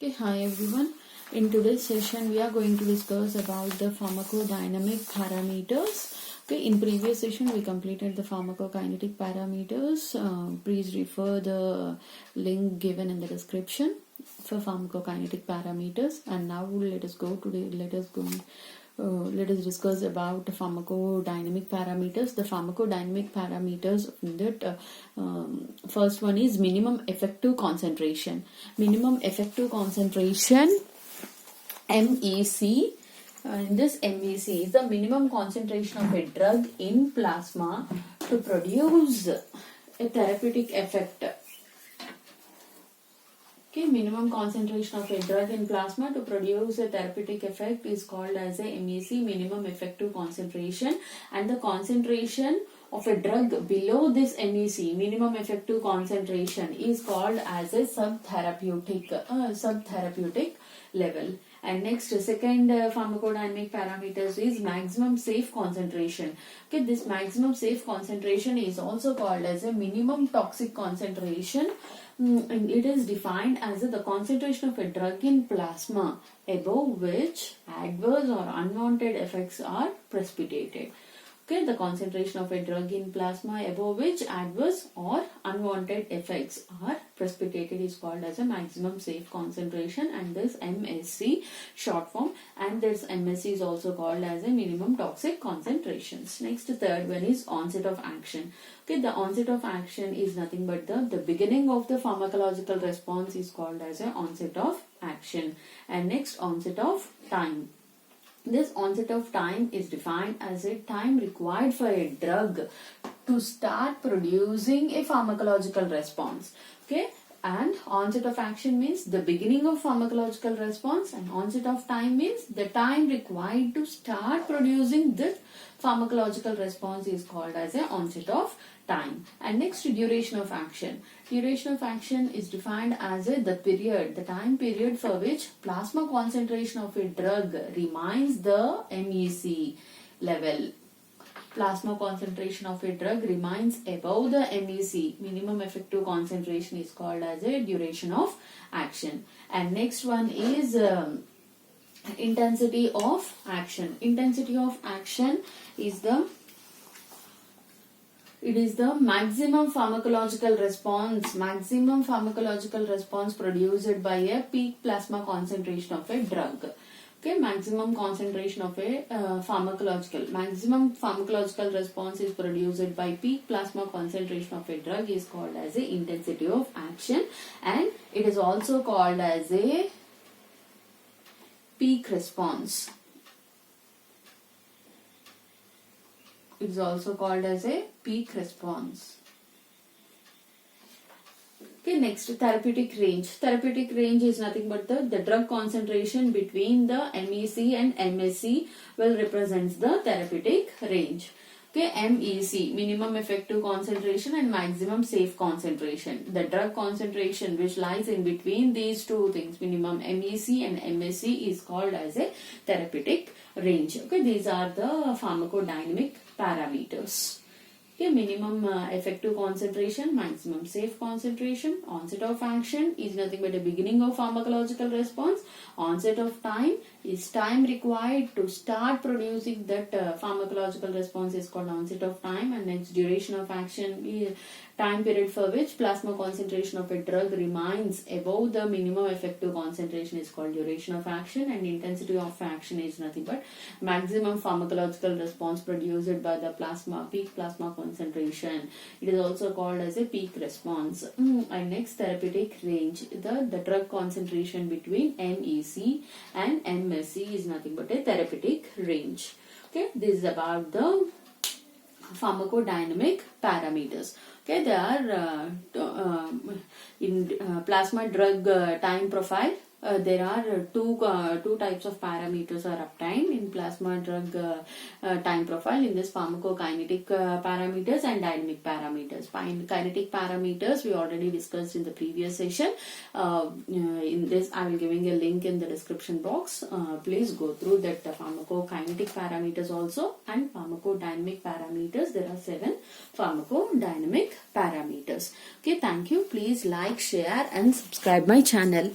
Okay, hi everyone. In today's session, we are going to discuss about the pharmacodynamic parameters. Okay, in previous session, we completed the pharmacokinetic parameters. Please refer the link given in the description for pharmacokinetic parameters. And now let us go today. Let us discuss about the pharmacodynamic parameters. The pharmacodynamic parameters that first one is minimum effective concentration. Minimum effective concentration, MEC. In this MEC is the minimum concentration of a drug in plasma to produce a therapeutic effect. Okay, minimum concentration of a drug in plasma to produce a therapeutic effect is called as a MEC, minimum effective concentration, and the concentration of a drug below this MEC, minimum effective concentration, is called as a subtherapeutic level. And next, second pharmacodynamic parameters is maximum safe concentration. Okay, this maximum safe concentration is also called as a minimum toxic concentration. And it is defined as the concentration of a drug in plasma above which adverse or unwanted effects are precipitated. Okay, the concentration of a drug in plasma above which adverse or unwanted effects are precipitated is called as a maximum safe concentration, and this MSC short form, and this MSC is also called as a minimum toxic concentrations. Next, third one is onset of action. Okay, the onset of action is nothing but the beginning of the pharmacological response is called as a onset of action. And next, onset of time. This onset of time is defined as a time required for a drug to start producing a pharmacological response. Okay, and onset of action means the beginning of pharmacological response, and onset of time means the time required to start producing this pharmacological response is called as a onset of time. And next, duration of action. Duration of action is defined as the time period for which plasma concentration of a drug remains the MEC level. Plasma concentration of a drug remains above the MEC, minimum effective concentration, is called as a duration of action. And next one is intensity of action. Intensity of action is the maximum pharmacological response produced by a peak plasma concentration of a drug. Okay, maximum concentration of a maximum pharmacological response is produced by peak plasma concentration of a drug is called as a intensity of action, and it is also called as a peak response. It is also called as a peak response. Okay, next, therapeutic range. Therapeutic range is nothing but the drug concentration between the MEC and MSC will represents the therapeutic range. Okay, MEC, minimum effective concentration and maximum safe concentration. The drug concentration which lies in between these two things, minimum MEC and MSC, is called as a therapeutic range. Okay, these are the pharmacodynamic parameters. Okay, minimum effective concentration, maximum safe concentration, onset of action is nothing but the beginning of pharmacological response. Onset of time is time required to start producing that pharmacological response is called onset of time. And next, duration of action is time period for which plasma concentration of a drug remains above the minimum effective concentration is called duration of action. And intensity of action is nothing but maximum pharmacological response produced by the peak plasma concentration. It is also called as a peak response. And next, therapeutic range. The drug concentration between MEC and MSC is nothing but a therapeutic range. Okay, this is about the pharmacodynamic parameters. Okay, there are in plasma drug time profile. There are two types of parameters are obtained in plasma drug time profile. In this, pharmacokinetic parameters and dynamic parameters. Kinetic parameters we already discussed in the previous session. In this, I will giving a link in the description box. Please go through that pharmacokinetic parameters also, and pharmacodynamic parameters. There are 7 pharmacodynamic parameters. Okay, thank you. Please like, share and subscribe my channel.